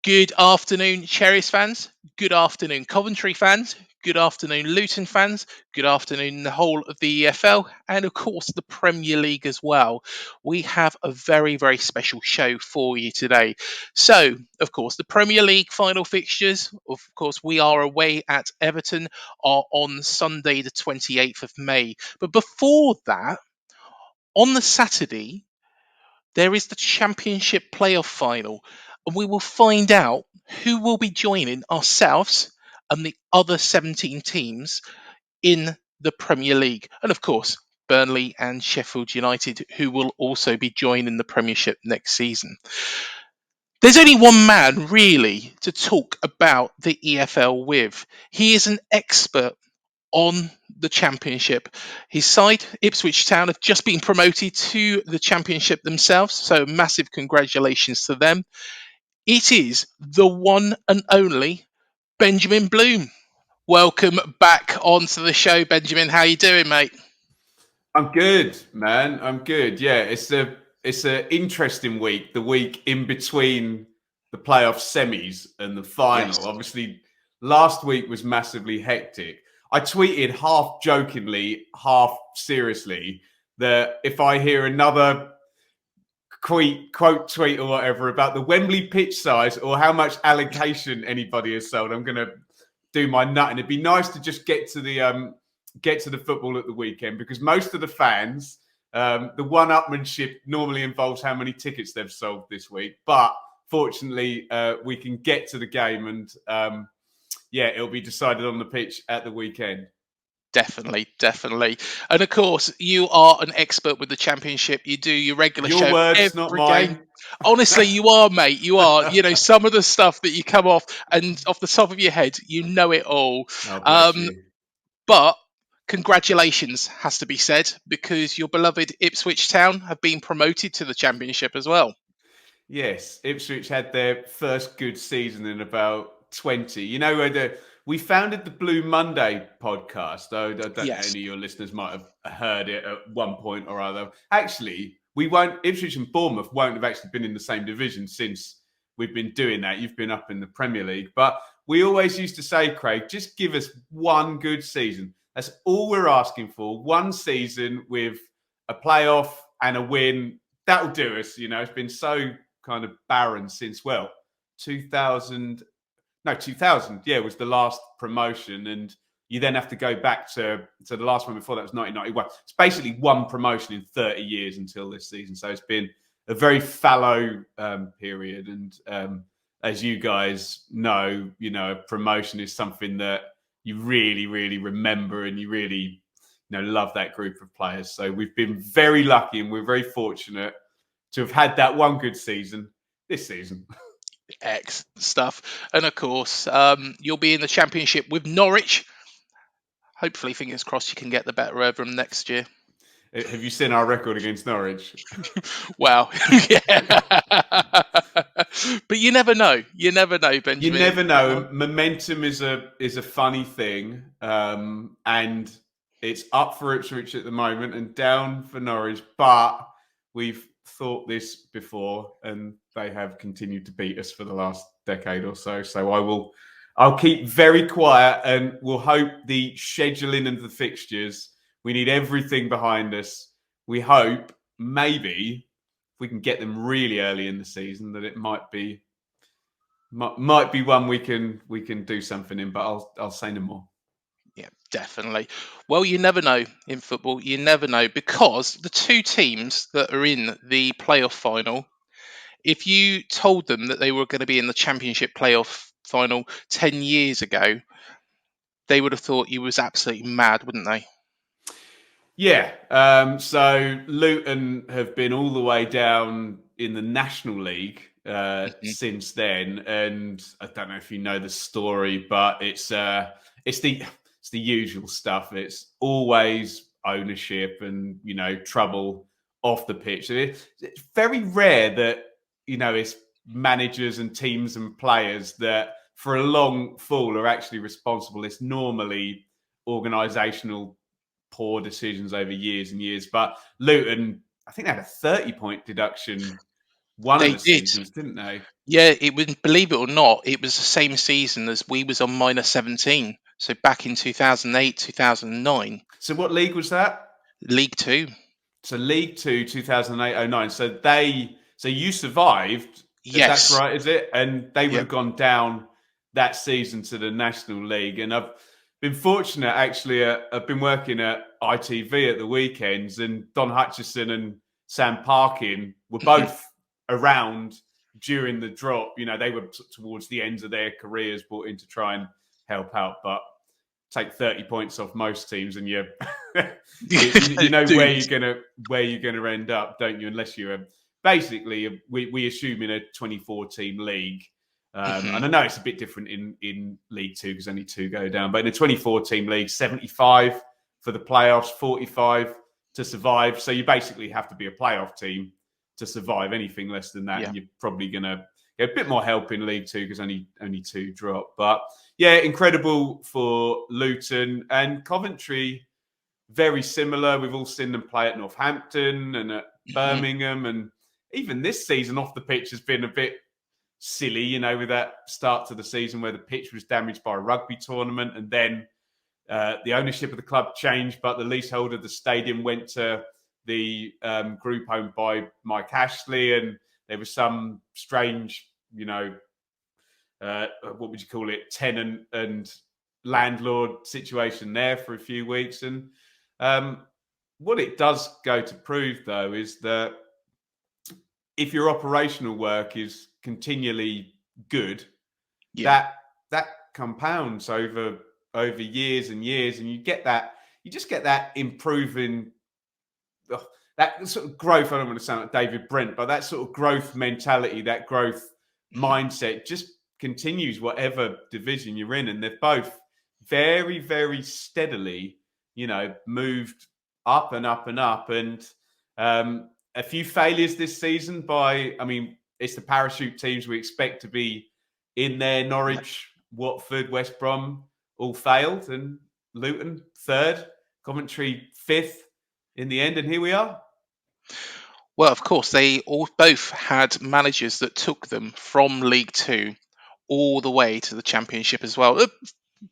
Good afternoon, Cherries fans. Good afternoon, Coventry fans. Good afternoon, Luton fans. Good afternoon, the whole of the EFL, and of course, the Premier League as well. We have a very, very special show for you today. So, of course, the Premier League final fixtures, of course, we are away at Everton, are on Sunday, the 28th of May. But before that, on the Saturday, there is the Championship playoff final, and we will find out who will be joining ourselves and the other 17 teams in the Premier League. And of course, Burnley and Sheffield United, who will also be joining the Premiership next season. There's only one man really to talk about the EFL with. He is an expert on the Championship. His side, Ipswich Town, have just been promoted to the Championship themselves, so massive congratulations to them. It is the one and only Benjamin Bloom. Welcome back onto the show, Benjamin. How you doing, mate? I'm good, man. I'm good. Yeah, it's an interesting week. The week in between the playoff semis and the final. Yes. Obviously, last week was massively hectic. I tweeted half jokingly, half seriously that if I hear another quote tweet or whatever about the Wembley pitch size or how much allocation anybody has sold, I'm going to do my nut. And it'd be nice to just get to the football at the weekend, because most of the fans, the one-upmanship normally involves how many tickets they've sold this week. But fortunately, we can get to the game, and it'll be decided on the pitch at the weekend. Definitely. And of course, you are an expert with the Championship. You do your regular Your show words, every not mine. game. Honestly, you are, mate. You are. Some of the stuff that you come off and off the top of your head, you know it all. Oh, bless you. But congratulations has to be said, because your beloved Ipswich Town have been promoted to the Championship as well. Yes, Ipswich had their first good season in about 20. You know, we founded the Blue Monday podcast. I don't know, Yes. any of your listeners might have heard it at one point or other. Actually, Ipswich and Bournemouth won't have actually been in the same division since we've been doing that. You've been up in the Premier League. But we always used to say, Craig, just give us one good season. That's all we're asking for. One season with a playoff and a win. That'll do us. You know, it's been so kind of barren since 2000 was the last promotion, and you then have to go back to the last one before that was 1991. It's basically one promotion in 30 years until this season, so it's been a very fallow period. And as you guys know, promotion is something that you really, really remember, and you really love that group of players. So we've been very lucky, and we're very fortunate to have had that one good season this season. Excellent stuff. And of course, you'll be in the Championship with Norwich. Hopefully, fingers crossed, you can get the better of them next year. Have you seen our record against Norwich? Wow. Yeah. But you never know. You never know, Benjamin. You never know. Momentum is a funny thing. And it's up for Ipswich at the moment and down for Norwich. But we've thought this before, and they have continued to beat us for the last decade or so. So I'll keep very quiet, and we'll hope the scheduling of the fixtures, we need everything behind us. We hope maybe if we can get them really early in the season, that it might be one we can do something in, but I'll say no more. Yeah, definitely. Well, you never know in football. You never know, because the two teams that are in the playoff final, if you told them that they were going to be in the Championship playoff final 10 years ago, they would have thought you was absolutely mad, wouldn't they? Yeah. So Luton have been all the way down in the National League since then, and I don't know if you know the story, but it's the usual stuff. It's always ownership and trouble off the pitch. It's very rare that it's managers and teams and players that for a long fall are actually responsible. It's normally organisational poor decisions over years and years. But Luton, I think they had a 30-point deduction one of They the did. seasons, didn't they? Yeah, it was, believe it or not, it was the same season as we was on -17. So back in 2008, 2009, So what league was that? League Two. So League Two, 2008-09. So you survived, if that's Yes. right, is it? And they would Yep. have gone down that season to the National League. And I've been fortunate, actually. I've been working at ITV at the weekends, and Don Hutchison and Sam Parkin were Mhm. both around during the drop. You know, they were towards the ends of their careers, brought in to try and help out, but take 30 points off most teams and you know Dude. where you're gonna end up, don't you? Unless you're basically we assume in a 24 team league. Hmm. And I know it's a bit different in League Two because only two go down, but in a 24 team league, 75 for the playoffs, 45 to survive. So you basically have to be a playoff team to survive. Anything less than that, Yeah. and you're probably gonna get a bit more help in League Two because only two drop. But yeah, incredible for Luton and Coventry. Very similar. We've all seen them play at Northampton and at Hmm. Birmingham, and even this season off the pitch has been a bit silly. You know, with that start to the season where the pitch was damaged by a rugby tournament, and then the ownership of the club changed, but the leasehold of the stadium went to the group owned by Mike Ashley, and there was some strange, what would you call it, tenant and landlord situation there for a few weeks. And what it does go to prove, though, is that if your operational work is continually good, Yeah. that compounds over years and years, and you just get that improving, that sort of growth. I don't want to sound like David Brent, but that sort of growth mentality, that growth Hmm. mindset just continues whatever division you're in. And they've both very, very steadily, moved up and up and up. And a few failures this season I mean, it's the parachute teams we expect to be in there. Yeah. Norwich, Watford, West Brom all failed, and Luton third, Coventry fifth in the end, and here we are. Well, of course, they all both had managers that took them from League Two all the way to the Championship as well.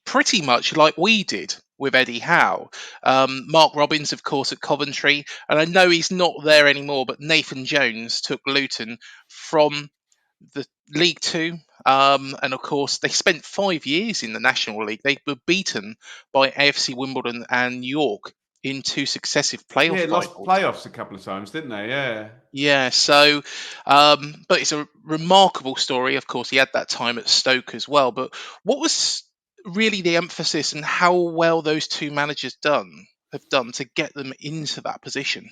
Pretty much like we did with Eddie Howe. Mark Robbins, of course, at Coventry, and I know he's not there anymore, but Nathan Jones took Luton from the League Two. And of course, they spent 5 years in the National League. They were beaten by AFC Wimbledon and York in two successive playoff Yeah, lost finals. playoffs a couple of times, didn't they? Yeah. Yeah, so, but it's a remarkable story. Of course, he had that time at Stoke as well. But what was really the emphasis and how well those two managers have done to get them into that position?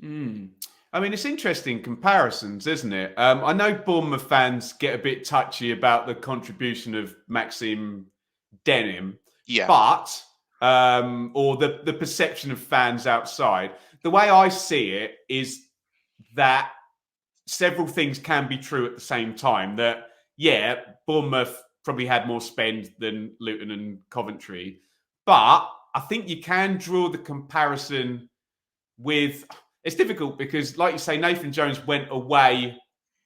Mm. I mean, it's interesting comparisons, isn't it? I know Bournemouth fans get a bit touchy about the contribution of Maxime Denim, Yeah, but or the perception of fans outside. The way I see it is that several things can be true at the same time. That, yeah, Bournemouth probably had more spend than Luton and Coventry, but I think you can draw the comparison with. It's difficult because, like you say, Nathan Jones went away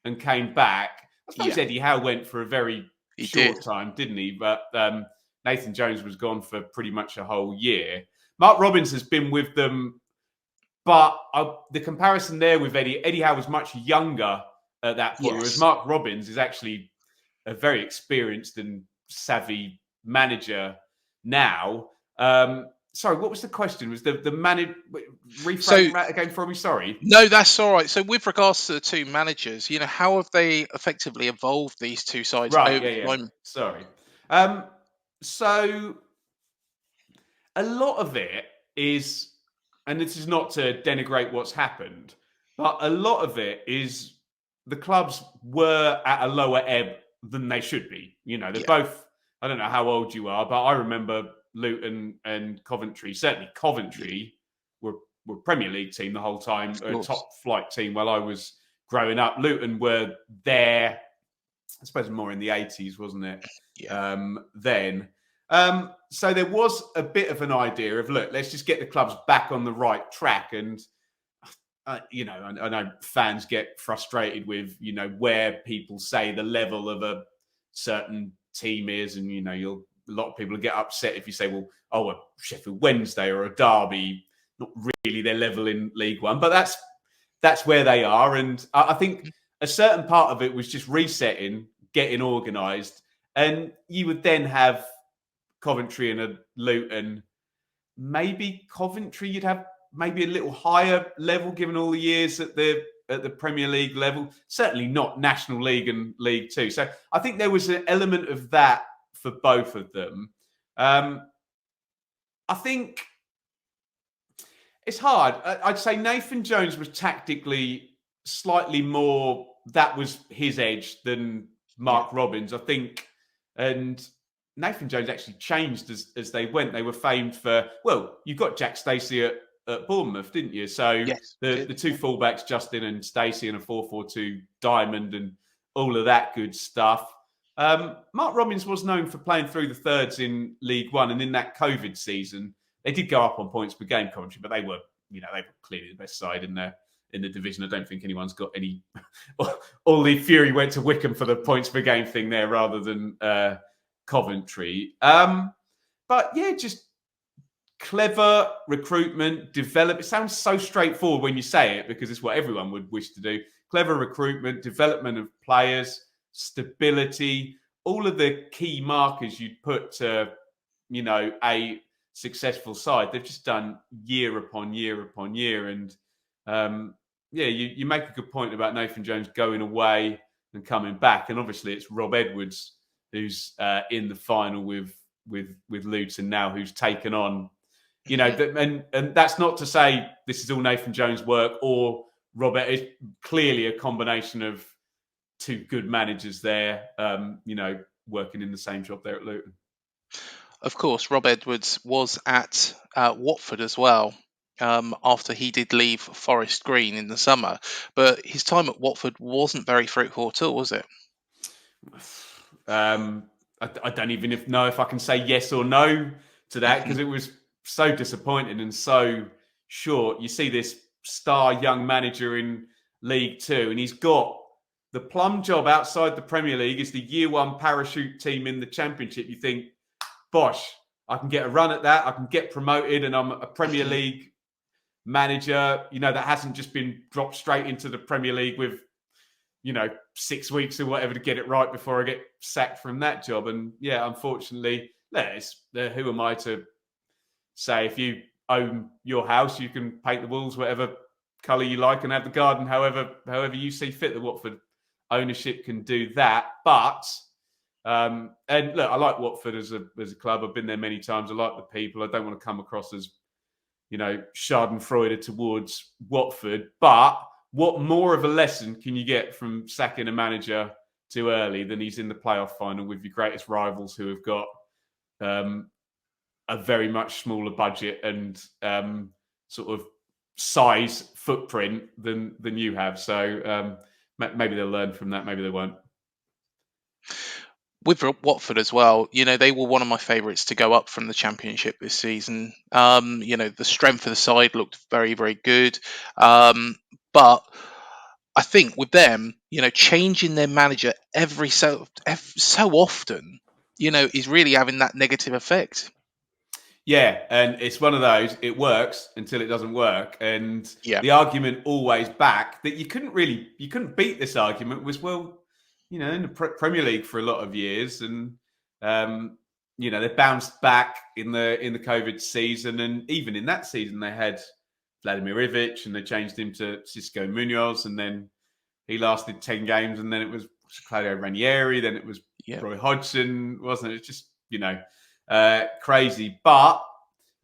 and came back. I suppose yeah, Eddie Howe went for a very he did. short time, didn't he? But Nathan Jones was gone for pretty much a whole year. Mark Robbins has been with them, but the comparison there with Eddie Howe was much younger at that point, whereas Yes. Mark Robbins is actually a very experienced and savvy manager now. Sorry, what was the question? Was the manager, So reframe that again for me? Sorry. no, that's all right. So with regards to the two managers, how have they effectively evolved these two sides Right, over yeah, yeah. time? Sorry. Um, so a lot of it is, and this is not to denigrate what's happened, but a lot of it is the clubs were at a lower ebb than they should be. They're Yeah, both, I don't know how old you are, but I remember Luton and Coventry, certainly yeah, Coventry were a Premier League team the whole time, of a course. top flight team while I was growing up. Luton were there, I suppose more in the 80s, wasn't it? Yeah, Then. So there was a bit of an idea of, look, let's just get the clubs back on the right track. And I know fans get frustrated with, where people say the level of a certain team is, and a lot of people get upset if you say, well, a Sheffield Wednesday or a Derby, not really their level in League One, but that's where they are. And I think a certain part of it was just resetting, getting organised, and you would then have Coventry and a Luton. Maybe Coventry, you'd have maybe a little higher level, given all the years at the Premier League level. Certainly not National League and League Two. So I think there was an element of that for both of them. I think it's hard. I'd say Nathan Jones was tactically slightly more. That was his edge than Mark Robins, I think, and Nathan Jones actually changed as they went. They were famed for, you've got Jack Stacey at Bournemouth, didn't you? So Yes, the two fullbacks, Justin and Stacey, and a 4-4-2 diamond and all of that good stuff. Mark Robins was known for playing through the thirds in League One, and in that COVID season, they did go up on points per game, Coventry, but they were clearly the best side in the division. I don't think anyone's got any. All the fury went to Wickham for the points per game thing there, rather than Coventry. But yeah, just clever recruitment, develop. It sounds so straightforward when you say it, because it's what everyone would wish to do. Clever recruitment, development of players, stability, all of the key markers you'd put to, a successful side. They've just done year upon year upon year. And you make a good point about Nathan Jones going away and coming back. And obviously it's Rob Edwards who's in the final with Luton now, who's taken on, and that's not to say this is all Nathan Jones' work or Robert. It's clearly a combination of two good managers there, working in the same job there at Luton. Of course, Rob Edwards was at Watford as well, after he did leave Forest Green in the summer. But his time at Watford wasn't very fruitful at all, was it? I don't even know if I can say yes or no to that, because it was so disappointing and so short. You see this star young manager in League Two, and he's got the plum job outside the Premier League as the year one parachute team in the Championship. You think, bosh, I can get a run at that. I can get promoted, and I'm a Premier League manager, that hasn't just been dropped straight into the Premier League with, 6 weeks or whatever to get it right before I get sacked from that job. And yeah, unfortunately, who am I to say, if you own your house, you can paint the walls whatever colour you like and have the garden however you see fit. The Watford ownership can do that. But and look, I like Watford as a club. I've been there many times. I like the people. I don't want to come across as, schadenfreude towards Watford. But what more of a lesson can you get from sacking a manager too early than he's in the playoff final with your greatest rivals, who have got a very much smaller budget and sort of size footprint than you have. So maybe they'll learn from that. Maybe they won't. With Watford as well, they were one of my favourites to go up from the Championship this season. The strength of the side looked very, very good. But I think with them, changing their manager every so often, is really having that negative effect. Yeah, and it's one of those, it works until it doesn't work. And the argument always back that you couldn't beat this argument was, in the Premier League for a lot of years, and they bounced back in the COVID season, and even in that season they had Vladimir Ivic, and they changed him to Cisco Munoz, and then he lasted 10 games, and then it was Claudio Ranieri, then it was Roy Hodgson, wasn't it? It's just crazy. But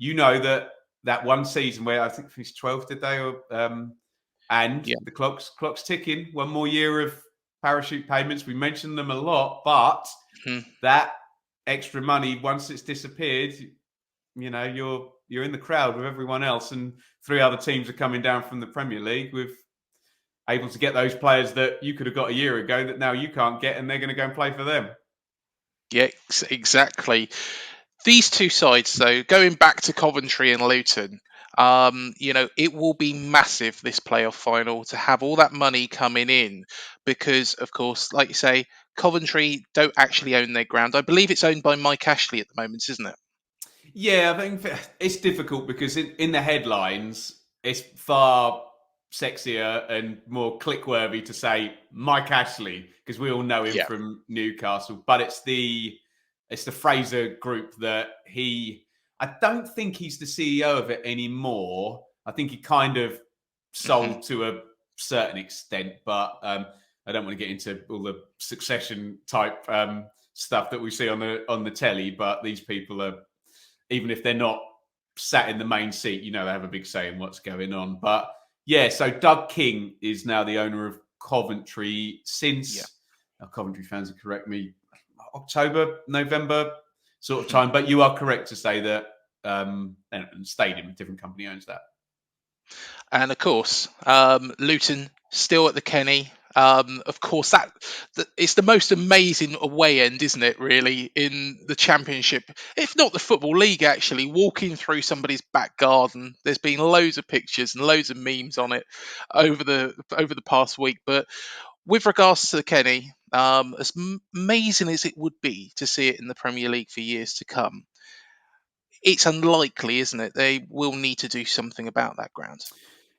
that one season where I think finished 12th today, the clock's ticking. One more year of parachute payments. We mentioned them a lot, but that extra money, once it's disappeared, you're in the crowd with everyone else, and 3 other teams are coming down from the Premier League with able to get those players that you could have got a year ago that now you can't get, and they're going to go and play for them. Yeah, exactly. These two sides, though, going back to Coventry and Luton, It will be massive, this playoff final, to have all that money coming in, because, of course, like you say, Coventry don't actually own their ground. I believe it's owned by Mike Ashley at the moment, isn't it? Yeah, I think it's difficult because in the headlines, it's far sexier and more click-worthy to say Mike Ashley because we all know him Yeah. from Newcastle. But it's the Fraser Group that he. I don't think he's the CEO of it anymore. I think he kind of Hmm. sold to a certain extent, but I don't want to get into all the succession type stuff that we see on the telly. But these people are, even if they're not sat in the main seat, they have a big say in what's going on. But yeah, so Doug King is now the owner of Coventry Yeah. since, Coventry fans will correct me, October, November sort of Hmm. time. But you are correct to say that and Stadium, a different company, owns that. And of course, Luton still at the Kenny. Of course, it's the most amazing away end, isn't it? Really, in the Championship, if not the Football League. Actually, walking through somebody's back garden, there's been loads of pictures and loads of memes on it over the past week. But with regards to the Kenny, as amazing as it would be to see it in the Premier League for years to come, it's unlikely, isn't it? They will need to do something about that ground.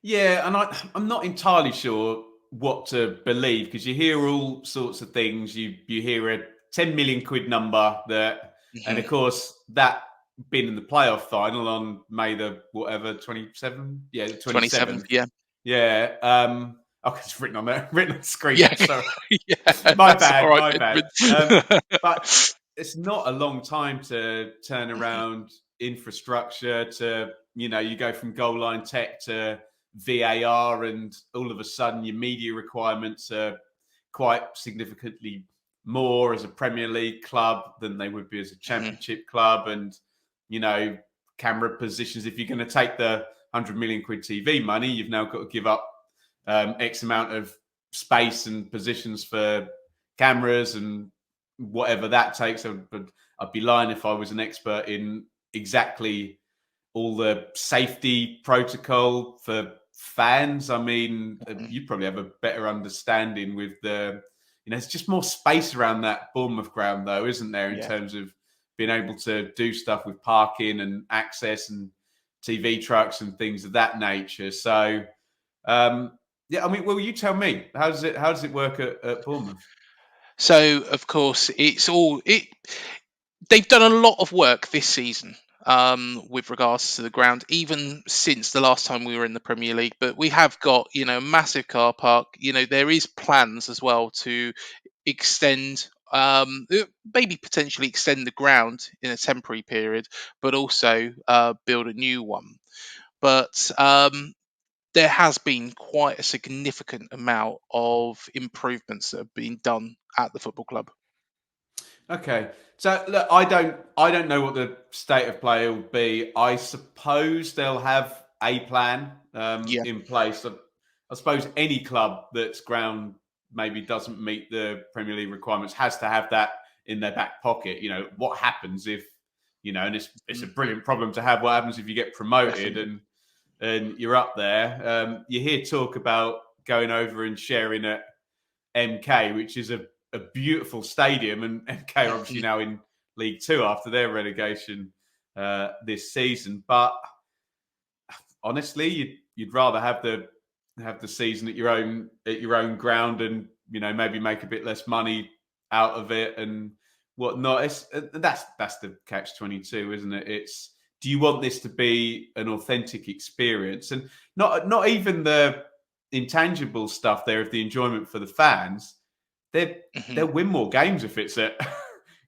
Yeah, and I'm not entirely sure what to believe because you hear all sorts of things. You hear a 10 million quid number that, and of Hmm. course that been in the playoff final on May the whatever 27, yeah, the 27th, 27th, yeah. yeah. Oh, it's written on there, written on the screen Yeah, there. Sorry, yeah, my that's all bad, right, my bad. Benjamin. But it's not a long time to turn Mhm, around infrastructure to, you go from goal line tech to VAR, and all of a sudden your media requirements are quite significantly more as a Premier League club than they would be as a mhm, Championship club, and you know camera positions. If you're going to take the 100 million quid TV money, you've now got to give up X amount of space and positions for cameras and whatever that takes. I'd be lying if I was an expert in exactly all the safety protocol for fans. I mean, mhm. you probably have a better understanding with it's just more space around that Bournemouth ground, though, isn't there, in Yeah. terms of being able to do stuff with parking and access and TV trucks and things of that nature. So, yeah, I mean, well, you tell me, how does it work at Bournemouth? So of course it's all it. They've done a lot of work this season, with regards to the ground, even since the last time we were in the Premier League. But we have got, a massive car park. There is plans as well to extend, maybe potentially extend the ground in a temporary period, but also build a new one. But there has been quite a significant amount of improvements that have been done at the football club. Okay. So look, I don't know what the state of play will be. I suppose they'll have a plan Yeah. in place. I suppose any club that's ground maybe doesn't meet the Premier League requirements has to have that in their back pocket. What happens if, and it's a Mm, brilliant problem to have. What happens if you get promoted definitely. and you're up there? You hear talk about going over and sharing at MK, which is a beautiful stadium, and MK are obviously Mhm. now in League Two after their relegation this season. But honestly, you'd rather have the season at your own ground, and maybe make a bit less money out of it and whatnot. That's the catch-22, isn't it? It's, do you want this to be an authentic experience, and not even the intangible stuff there of the enjoyment for the fans. they Mhm. they'll win more games if it's at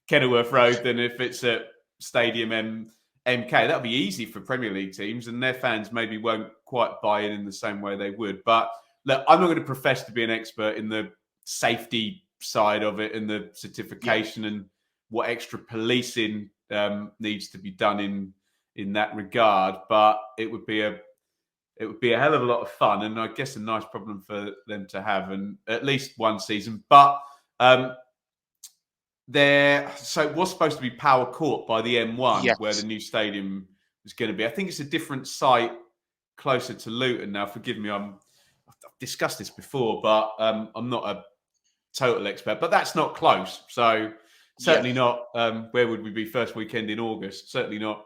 Kenilworth Road than if it's at Stadium MK. That'll be easy for Premier League teams, and their fans maybe won't quite buy in the same way they would. But look, I'm not going to profess to be an expert in the safety side of it and the Yeah. certification and what extra policing needs to be done in that regard. But it would be a hell of a lot of fun, and I guess a nice problem for them to have, and at least one season. But um, so it was supposed to be Power Court by the M1, where the Yes. new stadium was going to be. I think it's a different site closer to Luton now. Forgive me, I've discussed this before, but I'm not a total expert. But that's not close. So certainly not. Where would we be first weekend in August? Certainly not.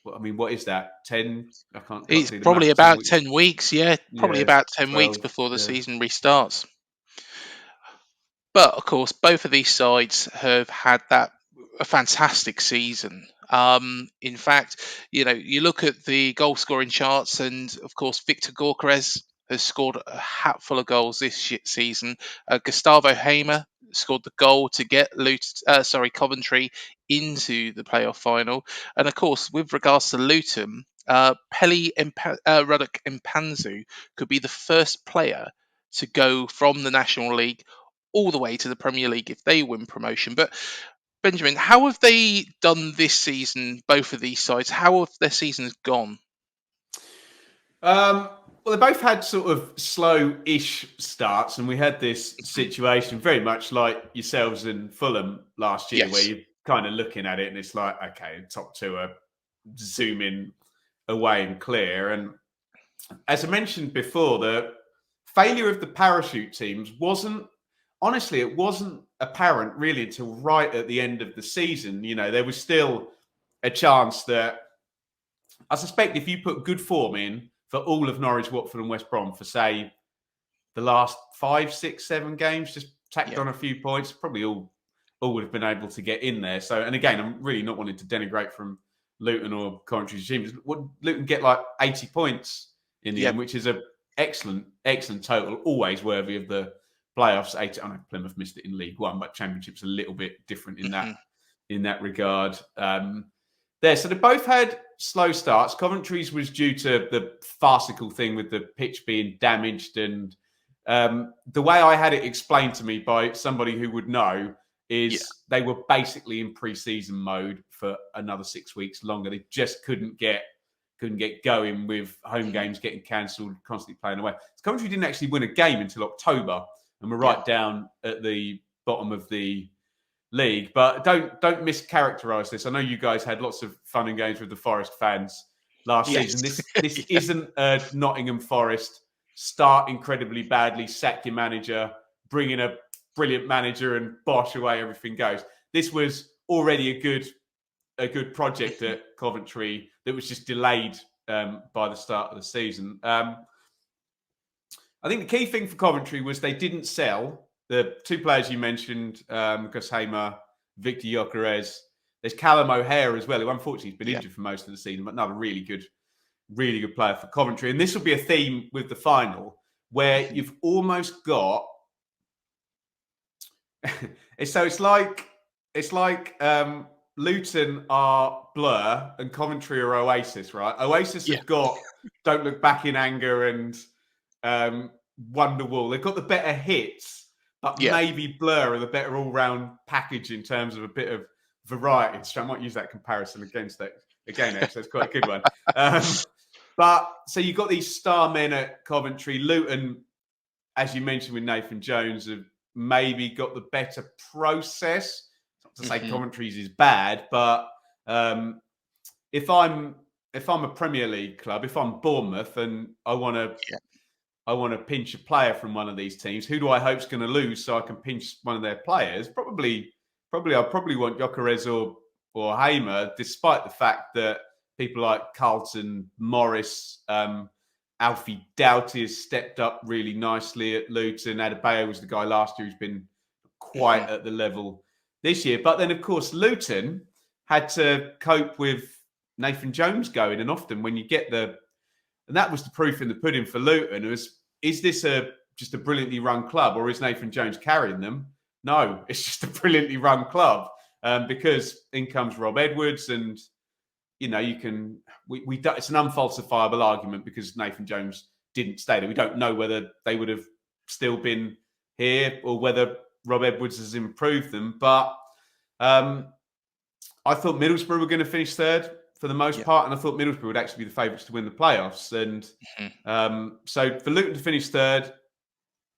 Well, I mean, what is that? 10? I can't It's do the probably math. 10 about weeks. 10 weeks. Yeah, probably Yeah, about 10 weeks 12. before the Yeah. season restarts. But of course, both of these sides have had a fantastic season. In fact, you look at the goal scoring charts, and of course, Victor Gorkarez has scored a hatful of goals this season. Gustavo Hamer scored the goal to get Coventry into the playoff final, and of course, with regards to Luton, Ruddock Mpanzu could be the first player to go from the National League all the way to the Premier League if they win promotion. But Benjamin, how have they done this season? Both of these sides, how have their seasons gone? Well, they both had sort of slow-ish starts, and we had this situation very much like yourselves and Fulham last year, where Yes. you're kind of looking at it and it's like, okay, top two are zooming away and clear. And as I mentioned before, the failure of the parachute teams wasn't apparent really until right at the end of the season. There was still a chance that I suspect if you put good form in for all of Norwich, Watford, and West Brom for, say, the last 5, 6, 7 games, just tacked on a few points, probably all would have been able to get in there. So, and again, I'm really not wanting to denigrate from Luton or Coventry's teams. Would Luton get like 80 points in the end, which is an excellent total, always worthy of the playoffs. I know Plymouth missed it in League One, but Championship's a little bit different in that regard. So they both had slow starts. Coventry's was due to the farcical thing with the pitch being damaged, and the way I had it explained to me by somebody who would know is they were basically in pre-season mode for another 6 weeks longer. They just couldn't get going with home games getting cancelled, constantly playing away. So Coventry didn't actually win a game until October, and we're right down at the bottom of the league. But don't mischaracterize this. I know you guys had lots of fun and games with the Forest fans last season. This isn't a Nottingham Forest start incredibly badly, sack your manager, bring in a brilliant manager, and bosh away everything goes. This was already a good project at Coventry that was just delayed by the start of the season. I think the key thing for Coventry was they didn't sell the two players you mentioned, Gus Hamer, Victor Gyökeres. There's Callum O'Hare as well, who unfortunately has been injured for most of the season, but another really good player for Coventry. And this will be a theme with the final, where you've almost got. So it's like Luton are Blur and Coventry are Oasis, right? Oasis have got Don't Look Back in Anger and Wonderwall. They've got the better hits. But maybe Blur are the better all-round package in terms of a bit of variety. So I might use that comparison against that again. Actually, that's quite a good one. But so you've got these star men at Coventry. Luton, as you mentioned with Nathan Jones, have maybe got the better process. Not to say Coventry's is bad, but if I'm a Premier League club, if I'm Bournemouth and I want to pinch a player from one of these teams, who do I hope's going to lose so I can pinch one of their players? Probably I'll probably want Gyökeres or Hamer, despite the fact that people like Carlton, Morris, Alfie Doughty has stepped up really nicely at Luton. Adebayo was the guy last year who's been quite at the level this year. But then, of course, Luton had to cope with Nathan Jones going. And often when you get and that was the proof in the pudding for Luton, is this just a brilliantly run club, or is Nathan Jones carrying them? No, it's just a brilliantly run club because in comes Rob Edwards, and it's an unfalsifiable argument because Nathan Jones didn't stay there. We don't know whether they would have still been here or whether Rob Edwards has improved them. But I thought Middlesbrough were going to finish third for the most part, and I thought Middlesbrough would actually be the favourites to win the playoffs. And so for Luton to finish third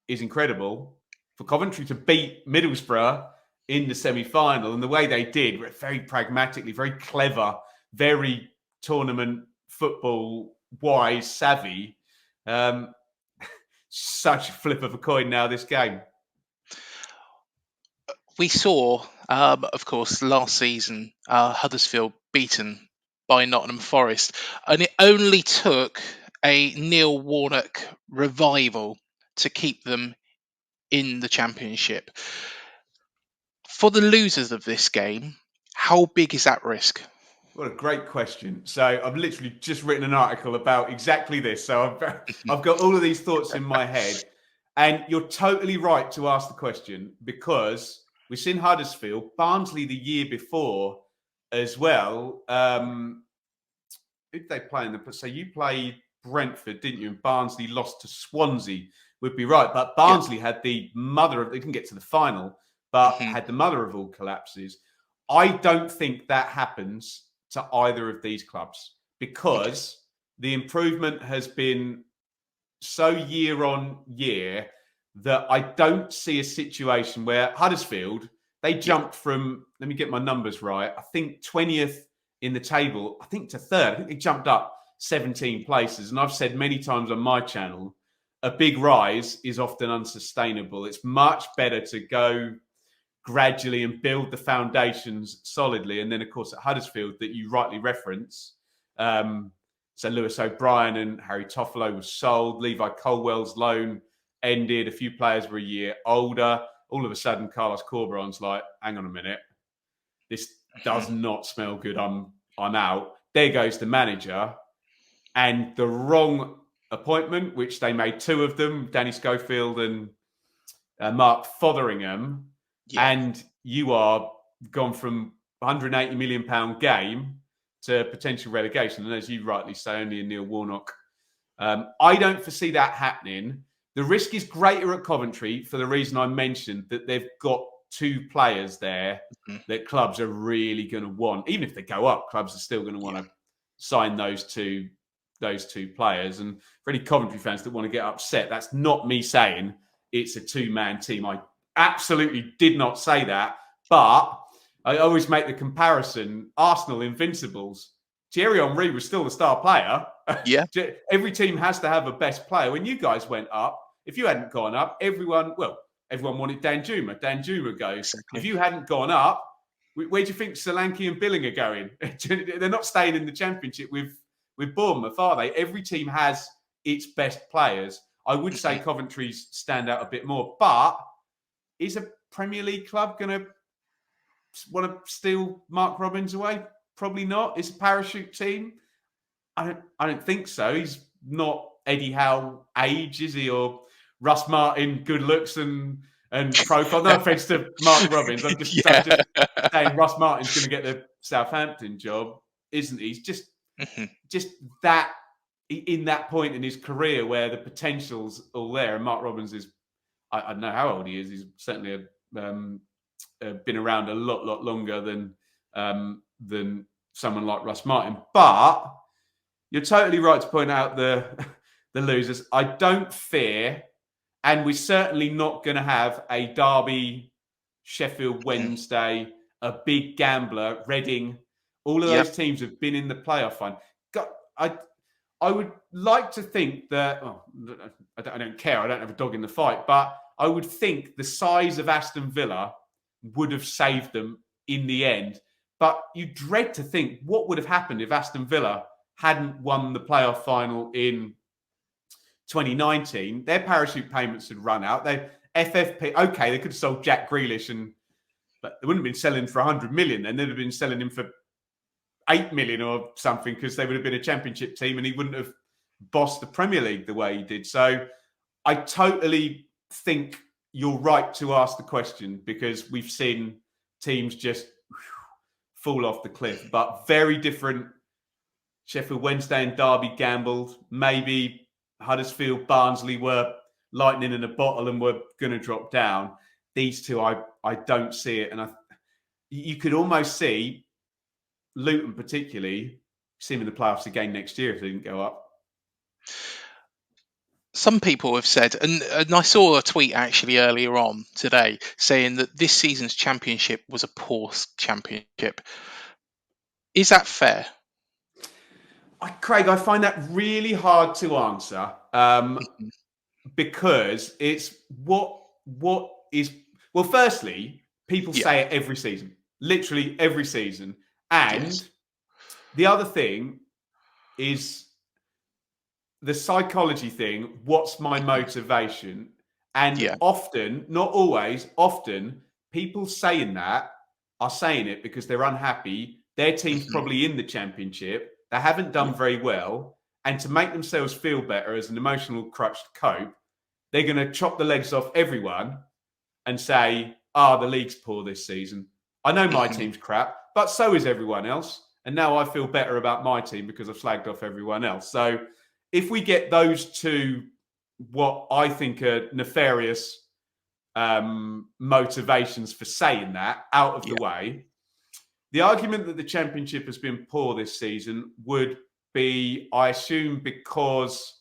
is incredible. For Coventry to beat Middlesbrough in the semi-final, and the way they did, very pragmatically, very clever, very tournament football wise, savvy. Such a flip of a coin now, this game. We saw, of course, last season, Huddersfield beaten by Nottingham Forest, and it only took a Neil Warnock revival to keep them in the Championship. For the losers of this game, how big is that risk? What a great question. So I've literally just written an article about exactly this. So I've got all of these thoughts in my head. And you're totally right to ask the question, because we've seen Huddersfield, Barnsley the year before as well. Who did they play in the? So you played Brentford, didn't you? And Barnsley lost to Swansea, would be right. But Yeah. Barnsley had the mother of, they didn't get to the final, but had the mother of all collapses. I don't think that happens to either of these clubs, because the improvement has been so year on year that I don't see a situation where Huddersfield, they jumped from, let me get my numbers right, I think 20th in the table, I think to third. I think they jumped up 17 places. And I've said many times on my channel, a big rise is often unsustainable. It's much better to go gradually and build the foundations solidly. And then, of course, at Huddersfield, that you rightly reference, so Lewis O'Brien and Harry Toffolo was sold. Levi Colwell's loan ended. A few players were a year older. All of a sudden, Carlos Corberan's like, hang on a minute, this does not smell good. I'm out. There goes the manager. And the wrong appointment, which they made two of them, Danny Schofield and Mark Fotheringham. Yeah. And you are gone from £180 million game to potential relegation. And as you rightly say, only a Neil Warnock. I don't foresee that happening. The risk is greater at Coventry for the reason I mentioned, that they've got two players there that clubs are really going to want. Even if they go up, clubs are still going to want to sign those two players. And for any Coventry fans that want to get upset, that's not me saying it's a two-man team. I absolutely did not say that. But I always make the comparison. Arsenal Invincibles. Thierry Henry was still the star player. Yeah. Every team has to have a best player. When you guys went up, if you hadn't gone up, everyone wanted Danjuma. Danjuma goes. Exactly. If you hadn't gone up, where do you think Solanke and Billing are going? They're not staying in the Championship with Bournemouth, are they? Every team has its best players. I would say Coventry's stand out a bit more. But is a Premier League club going to want to steal Mark Robins away? Probably not. It's a parachute team. I don't think so. He's not Eddie Howe age, is he? Or Russ Martin good looks and profile. No offense to Mark Robbins. I'm just saying Russ Martin's going to get the Southampton job, isn't he? He's just that in that point in his career where the potential's all there. And Mark Robbins is, I don't know how old he is. He's certainly been around a lot longer than someone like Russ Martin. But you're totally right to point out the losers. I don't fear, and we're certainly not going to have a Derby, Sheffield Wednesday, a big gambler, Reading. All of those teams have been in the playoff run. I would like to think that, I don't care, I don't have a dog in the fight, but I would think the size of Aston Villa would have saved them in the end. But you dread to think what would have happened if Aston Villa hadn't won the playoff final in 2019. Their parachute payments had run out. They FFP, okay, they could have sold Jack Grealish, but they wouldn't have been selling for 100 million, and they'd have been selling him for 8 million or something, because they would have been a Championship team and he wouldn't have bossed the Premier League the way he did. So I totally think you're right to ask the question, because we've seen teams just fall off the cliff, but very different. Sheffield Wednesday and Derby gambled. Maybe Huddersfield, Barnsley were lightning in a bottle and were going to drop down. These two, I don't see it. And you could almost see Luton particularly see them in the playoffs again next year if they didn't go up. Some people have said, and I saw a tweet actually earlier on today saying that this season's Championship was a poor Championship. Is that fair? Craig, I find that really hard to answer because it's what is. Well, firstly, people Yeah. say it every season, literally every season, and Yes. the other thing is the psychology thing. What's my motivation? And Yeah. often, not always, often people saying that are saying it because they're unhappy. Their team's probably in the championship. They haven't Yeah. done very well. And to make themselves feel better as an emotional crutch to cope, they're going to chop the legs off everyone and say, the league's poor this season. I know my team's crap, but so is everyone else. And now I feel better about my team because I've slagged off everyone else. So if we get those two, what I think are nefarious motivations for saying that out of the way, the argument that the championship has been poor this season would be, I assume, because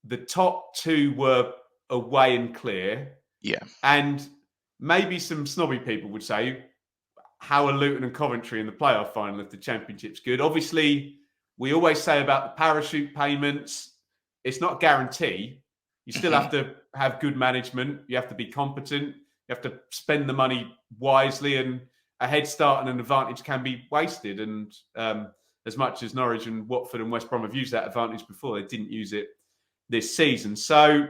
the top two were away and clear. Yeah. And maybe some snobby people would say, how are Luton and Coventry in the playoff final if the championship's good? Obviously, we always say about the parachute payments, it's not a guarantee. You still have to have good management. You have to be competent. You have to spend the money wisely, and a head start and an advantage can be wasted. And as much as Norwich and Watford and West Brom have used that advantage before, they didn't use it this season. So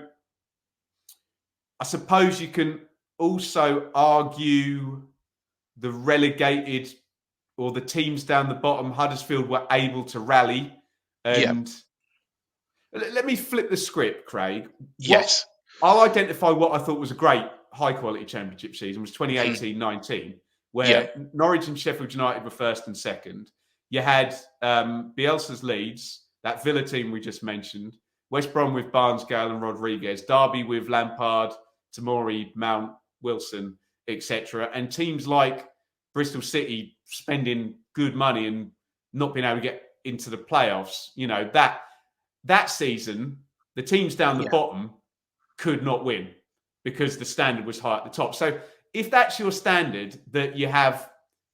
I suppose you can also argue the relegated or the teams down the bottom, Huddersfield, were able to rally. And let me flip the script, Craig. Yes. I'll identify what I thought was a great high-quality championship season was 2018-19, where Norwich and Sheffield United were first and second. You had Bielsa's Leeds, that Villa team we just mentioned, West Brom with Barnes, Gale and Rodriguez, Derby with Lampard, Tomori, Mount, Wilson, etc. And teams like Bristol City spending good money and not being able to get into the playoffs. You know, that season, the teams down the bottom could not win because the standard was high at the top. So if that's your standard, that you have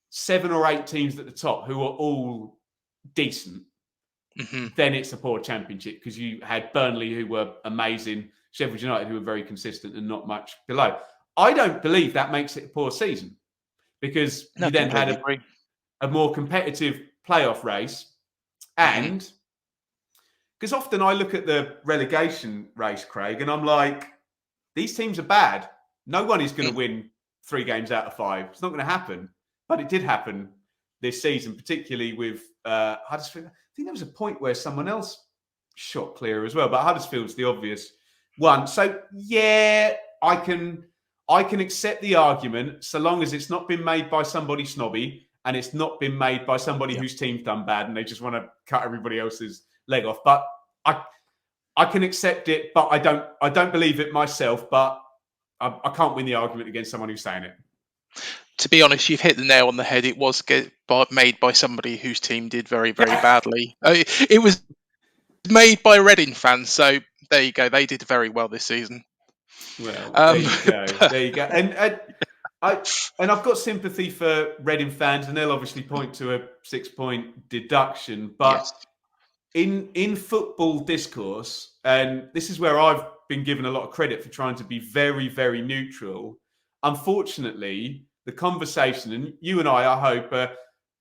7 or 8 teams at the top who are all decent, then it's a poor championship because you had Burnley, who were amazing, Sheffield United, who were very consistent and not much below. I don't believe that makes it a poor season because you then had a more competitive playoff race. And because often I look at the relegation race, Craig, and I'm like, these teams are bad. No one is going to win 3 games out of 5. It's not going to happen. But it did happen this season, particularly with Huddersfield. I think there was a point where someone else shot clear as well, but Huddersfield's the obvious one. So, yeah, I can accept the argument so long as it's not been made by somebody snobby and it's not been made by somebody whose team's done bad and they just want to cut everybody else's leg off. But I can accept it, but I don't believe it myself. But I can't win the argument against someone who's saying it. To be honest, you've hit the nail on the head. It was made by somebody whose team did very, very badly. It was made by Reading fans, so there you go. They did very well this season. Well, there you go. There you go. And I've got sympathy for Reading fans, and they'll obviously point to a 6-point deduction. But in football discourse, and this is where I've been given a lot of credit for trying to be very, very neutral. Unfortunately, the conversation, and you and I hope,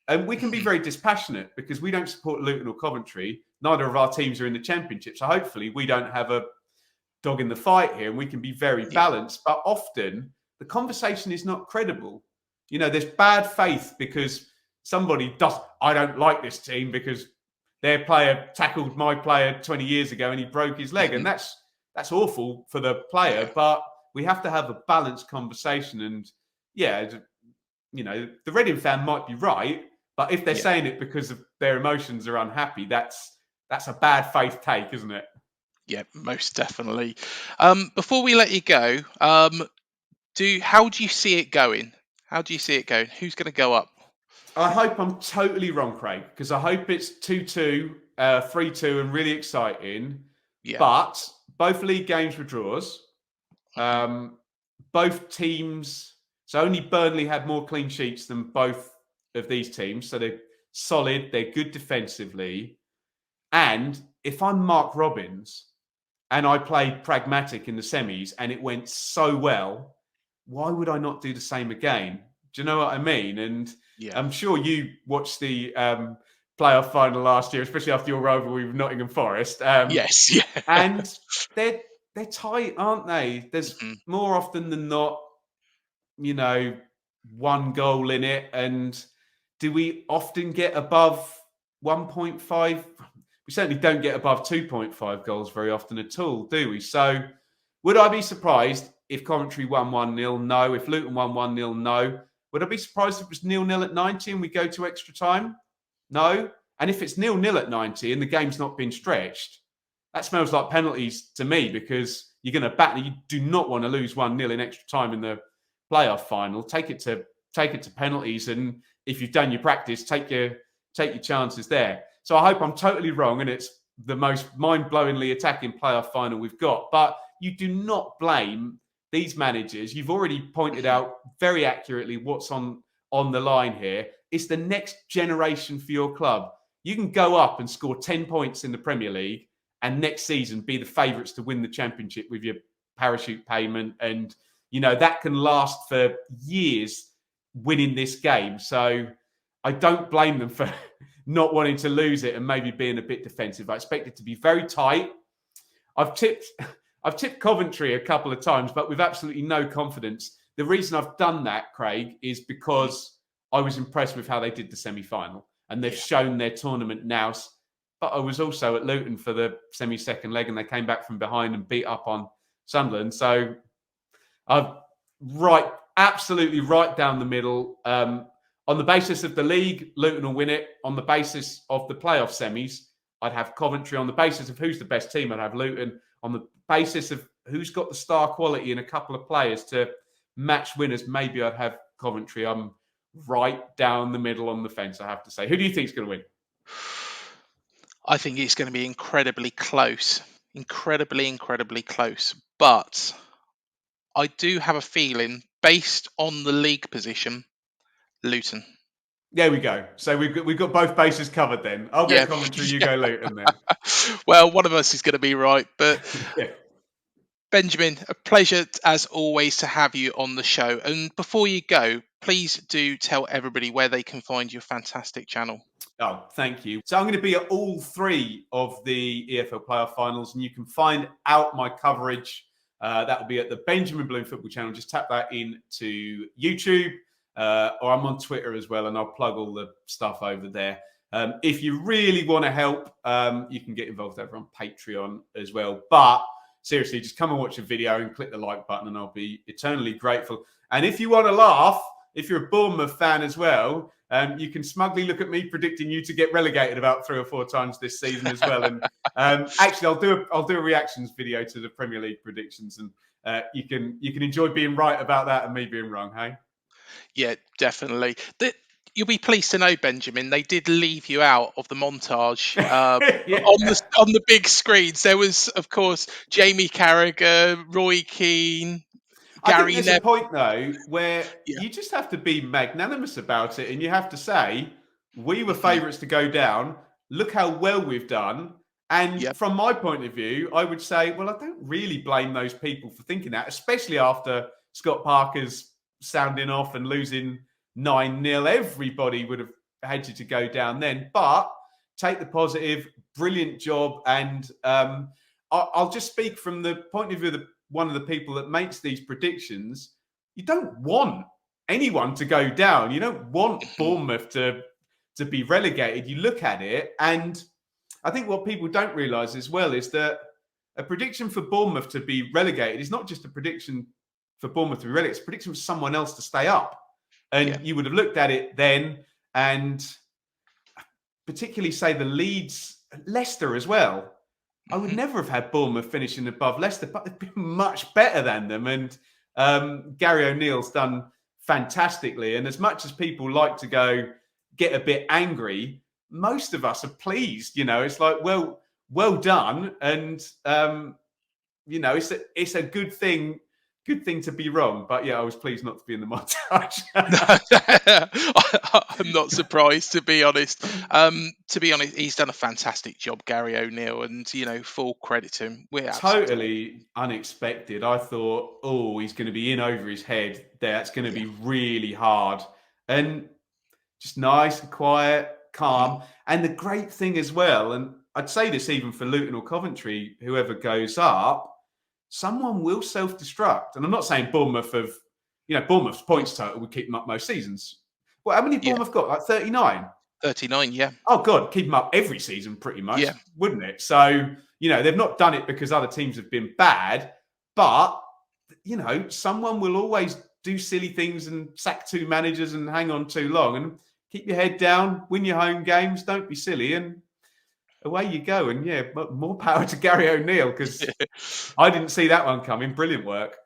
and we can be very dispassionate because we don't support Luton or Coventry. Neither of our teams are in the championship. So hopefully we don't have a dog in the fight here and we can be very balanced. But often the conversation is not credible. You know, there's bad faith because somebody I don't like this team because their player tackled my player 20 years ago and he broke his leg. And that's awful for the player. But we have to have a balanced conversation. And you know, the Reading fan might be right, but if they're saying it because of their emotions are unhappy, that's a bad faith take, isn't it? Yeah, most definitely. Before we let you go, how do you see it going? How do you see it going? Who's going to go up? I hope I'm totally wrong, Craig, because I hope it's 2-2, 3-2, and really exciting. Yeah. But both league games were draws. Both teams, so only Burnley had more clean sheets than both of these teams. So solid. They're good defensively. And if I'm Mark Robbins and I played pragmatic in the semis and it went so well, why would I not do the same again? Do you know what I mean? And Yeah. I'm sure you watched the playoff final last year, especially after your rivalry with Nottingham Forest. Yes. Yeah. And they're tight, aren't they? There's more often than not, one goal in it. And do we often get above 1.5? We certainly don't get above 2.5 goals very often at all, do we? So would I be surprised if Coventry won 1-0? No. If Luton won 1-0? No. Would I be surprised if it was 0-0 at 90 and we go to extra time? No. And if it's 0-0 at 90 and the game's not been stretched, that smells like penalties to me, because you're going to battle. You do not want to lose 1-0 in extra time in the playoff final. Take it to penalties, and if you've done your practice, take your chances there. So I hope I'm totally wrong, and it's the most mind-blowingly attacking playoff final we've got. But you do not blame these managers. You've already pointed out very accurately what's on the line here. It's the next generation for your club. You can go up and score 10 points in the Premier League and next season be the favourites to win the Championship with your parachute payment. And, that can last for years, winning this game. So I don't blame them for not wanting to lose it and maybe being a bit defensive. I expect it to be very tight. I've tipped Coventry a couple of times, but with absolutely no confidence. The reason I've done that, Craig, is because I was impressed with how they did the semi-final, and they've shown their tournament nous. But I was also at Luton for the semi-second leg, and they came back from behind and beat up on Sunderland. So I've absolutely right down the middle. On the basis of the league, Luton will win it. On the basis of the playoff semis, I'd have Coventry. On the basis of who's the best team, I'd have Luton. On the basis of who's got the star quality and a couple of players to match winners, maybe I'd have Coventry. I'm right down the middle on the fence, I have to say. Who do you think is going to win? I think it's going to be incredibly close. Incredibly close. But I do have a feeling, based on the league position, Luton. There we go. So we've got both bases covered then. I'll get Coventry, you go Luton then. Well, one of us is going to be right. But yeah. Benjamin, a pleasure as always to have you on the show. And before you go, please do tell everybody where they can find your fantastic channel. Oh, thank you. So I'm going to be at all three of the EFL playoff finals, and you can find out my coverage. That will be at the Benjamin Bloom Football Channel. Just tap that into YouTube, or I'm on Twitter as well, and I'll plug all the stuff over there. If you really want to help, you can get involved over on Patreon as well. But seriously, just come and watch a video and click the like button, and I'll be eternally grateful. And if you want to laugh, if you're a Bournemouth fan as well, you can smugly look at me predicting you to get relegated about 3 or 4 times this season as well. And actually, I'll do a reactions video to the Premier League predictions, and you can enjoy being right about that and me being wrong. Hey? Yeah, definitely. You'll be pleased to know, Benjamin, they did leave you out of the montage on the big screens. There was, of course, Jamie Carragher, Roy Keane, Gary I think there's a point, though, where you just have to be magnanimous about it, and you have to say, we were favourites to go down. Look how well we've done. And from my point of view, I would say, well, I don't really blame those people for thinking that, especially after Scott Parker's sounding off and losing 9-0. Everybody would have had you to go down then. But take the positive, brilliant job. And I'll just speak from the point of view of one of the people that makes these predictions. You don't want anyone to go down. You don't want Bournemouth to be relegated. You look at it, and I think what people don't realise as well is that a prediction for Bournemouth to be relegated is not just a prediction for Bournemouth to be relegated, it's a prediction for someone else to stay up. And you would have looked at it then, and particularly say the Leicester as well. I would never have had Bournemouth finishing above Leicester, but they've been much better than them. And Gary O'Neill's done fantastically. And as much as people like to go get a bit angry, most of us are pleased. It's like, well done. And, it's a good thing good thing to be wrong. But yeah, I was pleased not to be in the montage. No, I'm not surprised, to be honest. To be honest, he's done a fantastic job, Gary O'Neill, and full credit to him. We're absolutely delighted. Totally unexpected. I thought, oh, he's going to be in over his head. That's going to Yeah. be really hard. And just nice and quiet, Mm. calm. And the great thing as well, and I'd say this even for Luton or Coventry, whoever goes up, someone will self-destruct. And I'm not saying Bournemouth have, Bournemouth's points total would keep them up most seasons. Well, how many Yeah, Bournemouth got? Like 39? 39. Yeah, Oh God, keep them up every season pretty much, yeah, wouldn't it? So, they've not done it because other teams have been bad, but someone will always do silly things and sack two managers and hang on too long, and keep your head down, win your home games, don't be silly, and away you go. And yeah, more power to Gary O'Neill, because I didn't see that one coming. Brilliant work.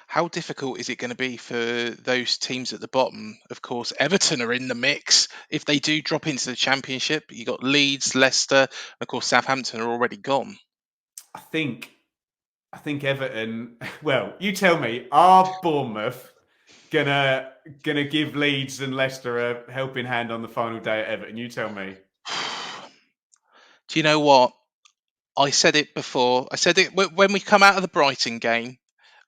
How difficult is it going to be for those teams at the bottom? Of course, Everton are in the mix. If they do drop into the Championship, you got Leeds, Leicester, and of course Southampton are already gone. I think Everton. Well, you tell me, are Bournemouth gonna give Leeds and Leicester a helping hand on the final day at Everton? You tell me. Do you know what? I said it before. I said it when we come out of the Brighton game,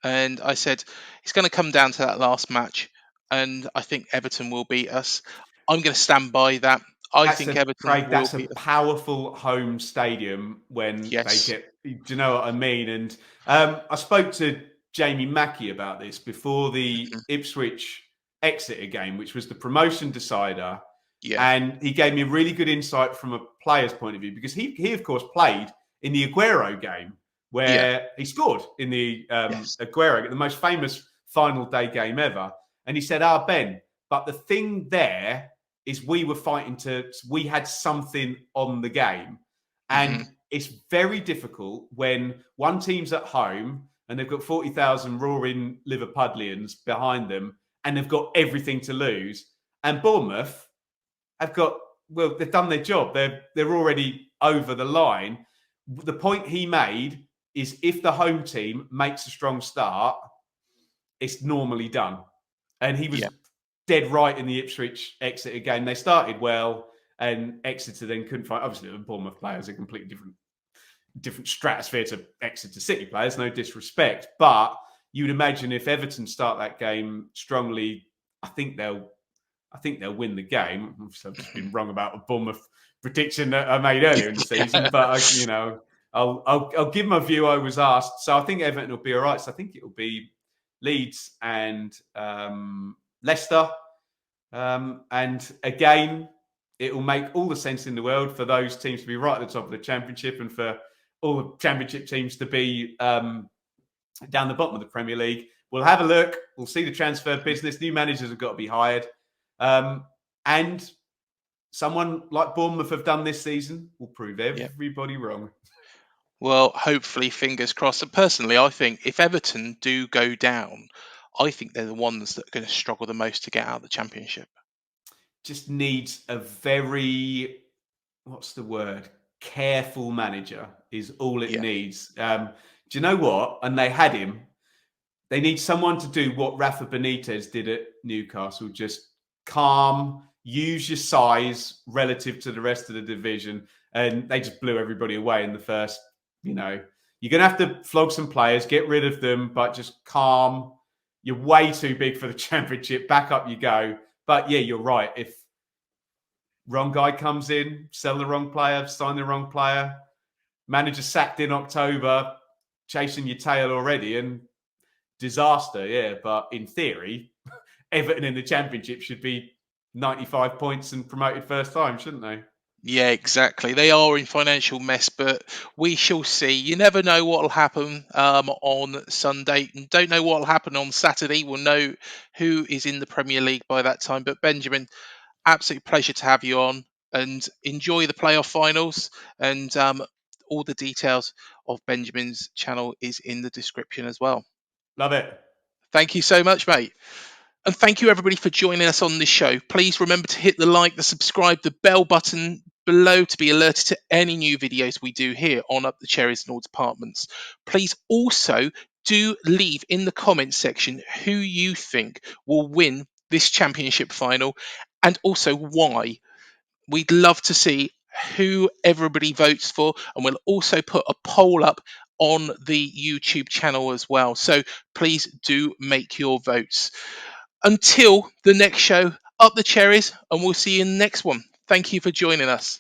and I said it's going to come down to that last match, and I think Everton will beat us. I'm going to stand by that. I That's think a Everton Craig. will That's a beat us. powerful home stadium when they Yes. get. Do you know what I mean? And I spoke to Jamie Mackey about this before the Mhm. Ipswich Exeter game, which was the promotion decider, Yeah. and he gave me a really good insight from a player's point of view, because he of course played in the Aguero game Yeah. where he scored in the Yes. Aguero, the most famous final day game ever. And he said, Ben, but the thing there is we had something on the game. Hmm. And it's very difficult when one team's at home and they've got 40,000 roaring Liverpudlians behind them and they've got everything to lose. And Bournemouth they've done their job. They're already over the line. The point he made is, if the home team makes a strong start, it's normally done. And he was Yeah. dead right in the Ipswich Exeter game. They started well, and Exeter then couldn't find. Obviously, the Bournemouth players are completely different stratosphere to Exeter City players. No disrespect, but you'd imagine if Everton start that game strongly, I think they'll win the game. I've just Hmm. been wrong about a Bournemouth prediction that I made earlier in the season, but I'll give my view. I was asked, so I think Everton will be all right. So I think it will be Leeds and Leicester. And again, it will make all the sense in the world for those teams to be right at the top of the Championship, and for all the Championship teams to be down the bottom of the Premier League. We'll have a look. We'll see the transfer business. New managers have got to be hired. And someone like Bournemouth have done this season will prove Yeah. everybody wrong. Well, hopefully, fingers crossed. And personally, I think if Everton do go down, I think they're the ones that are going to struggle the most to get out of the Championship. Just needs a very, what's the word? Careful manager is all it Yeah. needs. Do you know what? And they had him. They need someone to do what Rafa Benitez did at Newcastle. Just calm, use your size relative to the rest of the division. And they just blew everybody away in the first, you're going to have to flog some players, get rid of them, but just calm. You're way too big for the Championship. Back up you go. But yeah, you're right. If wrong guy comes in, sell the wrong player, sign the wrong player, manager sacked in October, chasing your tail already, and disaster, yeah. But in theory, Everton in the Championship should be 95 points and promoted first time, shouldn't they? Yeah, exactly. They are in financial mess, but we shall see. You never know what will happen on Sunday, and don't know what will happen on Saturday. We'll know who is in the Premier League by that time. But Benjamin, absolute pleasure to have you on, and enjoy the playoff finals. And all the details of Benjamin's channel is in the description as well. Love it. Thank you so much, mate. And thank you, everybody, for joining us on this show. Please remember to hit the like, the subscribe, the bell button below to be alerted to any new videos we do here on Up the Cherries and All Departments. Please also do leave in the comments section who you think will win this championship final and also why. We'd love to see who everybody votes for, and we'll also put a poll up on the YouTube channel as well. So please do make your votes. Until the next show, up the cherries, and we'll see you in the next one. Thank you for joining us.